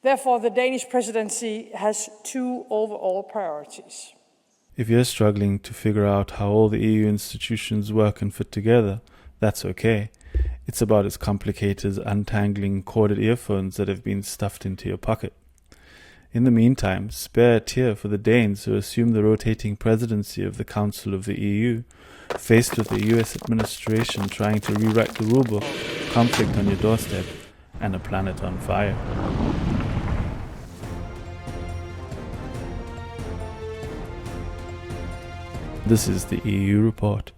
Therefore, the Danish presidency has two overall priorities. If you're struggling to figure out how all the EU institutions work and fit together, that's okay. It's about as complicated as untangling corded earphones that have been stuffed into your pocket. In the meantime, spare a tear for the Danes who assume the rotating presidency of the Council of the EU, faced with the US administration trying to rewrite the rulebook, conflict on your doorstep, and a planet on fire. This is the EU report.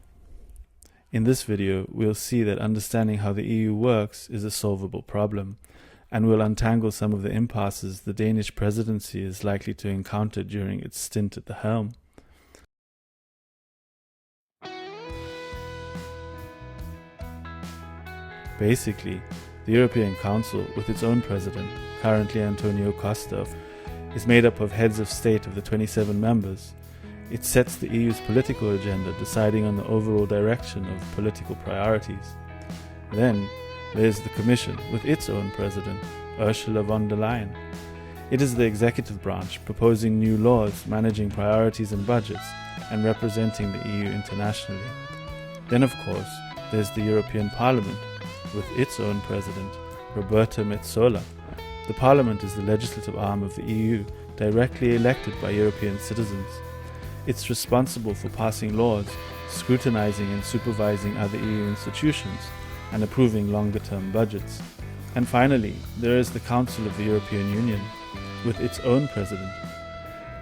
In this video, we'll see that understanding how the EU works is a solvable problem, and we'll untangle some of the impasses the Danish presidency is likely to encounter during its stint at the helm. Basically, the European Council, with its own president, currently Antonio Costa, is made up of heads of state of the 27 members. It sets the EU's political agenda, deciding on the overall direction of political priorities. Then, there's the Commission, with its own president, Ursula von der Leyen. It is the executive branch, proposing new laws, managing priorities and budgets, and representing the EU internationally. Then, of course, there's the European Parliament, with its own president, Roberta Metsola. The Parliament is the legislative arm of the EU, directly elected by European citizens. It's responsible for passing laws, scrutinizing and supervising other EU institutions, and approving longer-term budgets. And finally, there is the Council of the European Union, with its own president.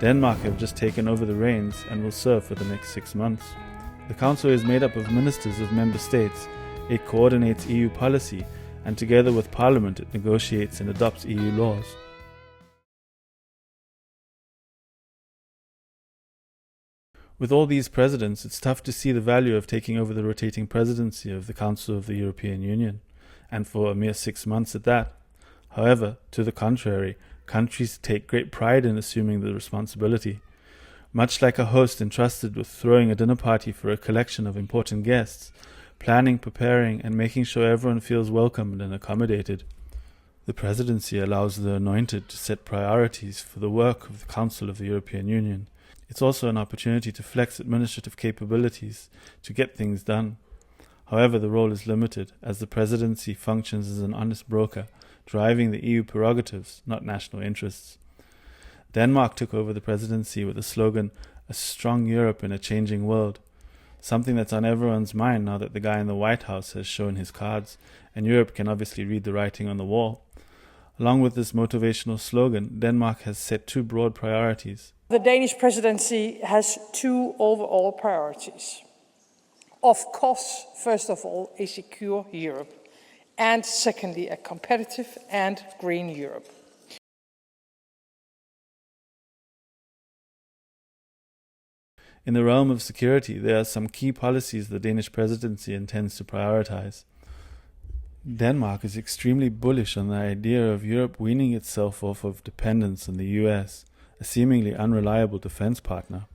Denmark have just taken over the reins and will serve for the next 6 months. The Council is made up of ministers of member states. It coordinates EU policy, and together with Parliament it negotiates and adopts EU laws. With all these presidents, it's tough to see the value of taking over the rotating presidency of the Council of the European Union, and for a mere 6 months at that. However, to the contrary, countries take great pride in assuming the responsibility. Much like a host entrusted with throwing a dinner party for a collection of important guests, planning, preparing, and making sure everyone feels welcomed and accommodated. The presidency allows the anointed to set priorities for the work of the Council of the European Union. It's also an opportunity to flex administrative capabilities to get things done. However, the role is limited, as the presidency functions as an honest broker, driving the EU prerogatives, not national interests. Denmark took over the presidency with the slogan, "A strong Europe in a changing world," something that's on everyone's mind now that the guy in the White House has shown his cards, and Europe can obviously read the writing on the wall. Along with this motivational slogan, Denmark has set two broad priorities. The Danish presidency has two overall priorities. Of course, first of all, a secure Europe, and secondly, a competitive and green Europe. In the realm of security, there are some key policies the Danish presidency intends to prioritize. Denmark is extremely bullish on the idea of Europe weaning itself off of dependence on the US, a seemingly unreliable defense partner.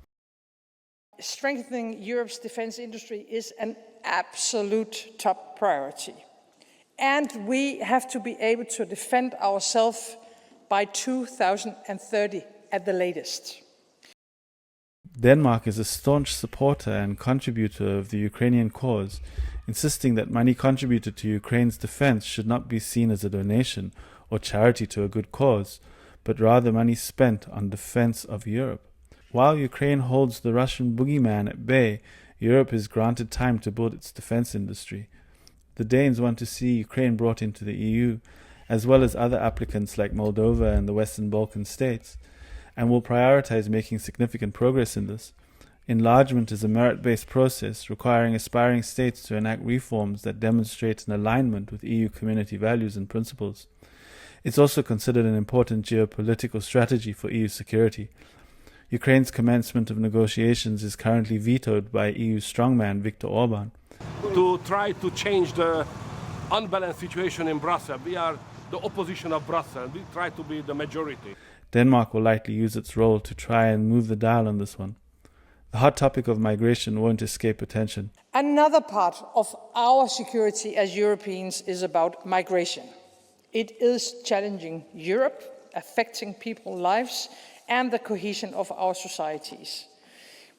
Strengthening Europe's defense industry is an absolute top priority. And we have to be able to defend ourselves by 2030 at the latest. Denmark is a staunch supporter and contributor of the Ukrainian cause, insisting that money contributed to Ukraine's defense should not be seen as a donation or charity to a good cause, but rather money spent on defense of Europe. While Ukraine holds the Russian boogeyman at bay, Europe is granted time to build its defense industry. The Danes want to see Ukraine brought into the EU, as well as other applicants like Moldova and the Western Balkan states, and will prioritize making significant progress in this. Enlargement is a merit-based process requiring aspiring states to enact reforms that demonstrate an alignment with EU community values and principles. It's also considered an important geopolitical strategy for EU security. Ukraine's commencement of negotiations is currently vetoed by EU strongman Viktor Orban. To try to change the unbalanced situation in Brussels, we are the opposition of Brussels. We try to be the majority. Denmark will likely use its role to try and move the dial on this one. The hot topic of migration won't escape attention. Another part of our security as Europeans is about migration. It is challenging Europe affecting people's lives and the cohesion of our societies.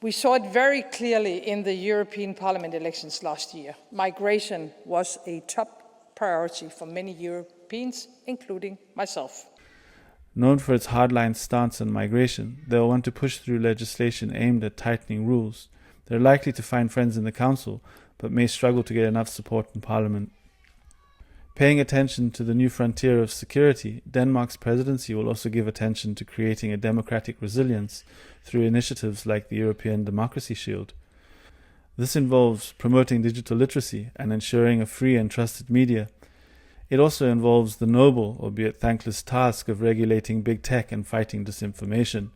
We saw it very clearly in the European Parliament elections last year. Migration was a top priority for many Europeans, including myself. Known for its hardline stance on migration, they will want to push through legislation aimed at tightening rules. They're likely to find friends in the Council, but may struggle to get enough support in Parliament. Paying attention to the new frontier of security, Denmark's presidency will also give attention to creating a democratic resilience through initiatives like the European Democracy Shield. This involves promoting digital literacy and ensuring a free and trusted media. It also involves the noble, albeit thankless, task of regulating big tech and fighting disinformation.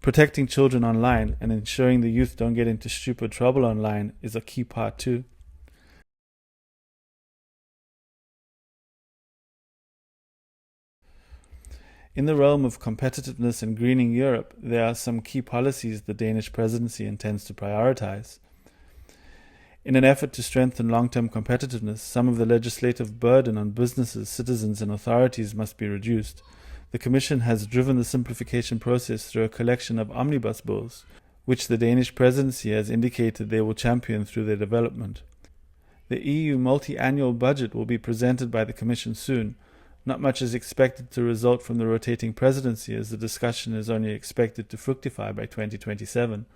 Protecting children online and ensuring the youth don't get into stupid trouble online is a key part too. In the realm of competitiveness and greening Europe, there are some key policies the Danish presidency intends to prioritize. In an effort to strengthen long-term competitiveness, some of the legislative burden on businesses, citizens and authorities must be reduced. The Commission has driven the simplification process through a collection of omnibus bills, which the Danish presidency has indicated they will champion through their development. The EU multi-annual budget will be presented by the Commission soon. Not much is expected to result from the rotating presidency, as the discussion is only expected to fructify by 2027.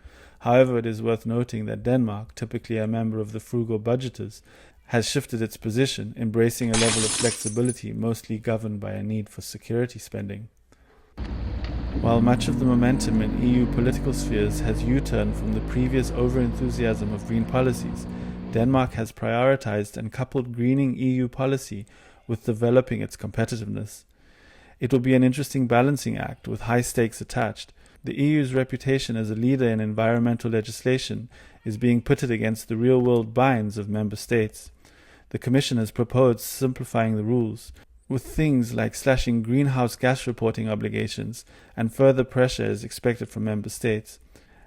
However, it is worth noting that Denmark, typically a member of the frugal budgeters, has shifted its position, embracing a level of flexibility mostly governed by a need for security spending. While much of the momentum in EU political spheres has U-turned from the previous over-enthusiasm of green policies, Denmark has prioritized and coupled greening EU policy with developing its competitiveness. It will be an interesting balancing act with high stakes attached. The EU's reputation as a leader in environmental legislation is being pitted against the real-world binds of member states. The Commission has proposed simplifying the rules, with things like slashing greenhouse gas reporting obligations, and further pressure is expected from member states.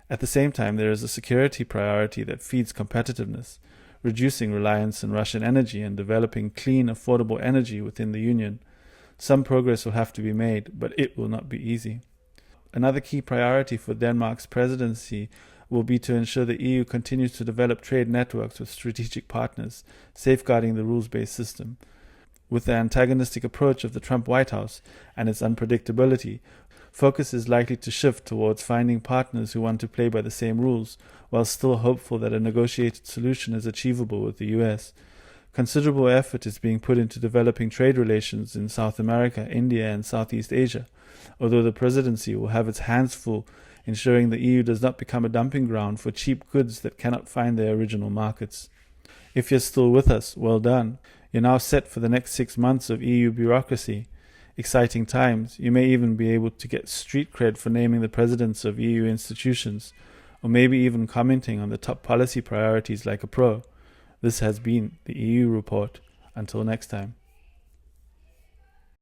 At the same time, there is a security priority that feeds competitiveness, reducing reliance on Russian energy and developing clean, affordable energy within the Union. Some progress will have to be made, but it will not be easy. Another key priority for Denmark's presidency will be to ensure the EU continues to develop trade networks with strategic partners, safeguarding the rules-based system. With the antagonistic approach of the Trump White House and its unpredictability, focus is likely to shift towards finding partners who want to play by the same rules, while still hopeful that a negotiated solution is achievable with the US. Considerable effort is being put into developing trade relations in South America, India, and Southeast Asia, although the presidency will have its hands full ensuring the EU does not become a dumping ground for cheap goods that cannot find their original markets. If you're still with us, well done. You're now set for the next 6 months of EU bureaucracy. Exciting times. You may even be able to get street cred for naming the presidents of EU institutions, or maybe even commenting on the top policy priorities like a pro. This has been the EU Report. Until next time.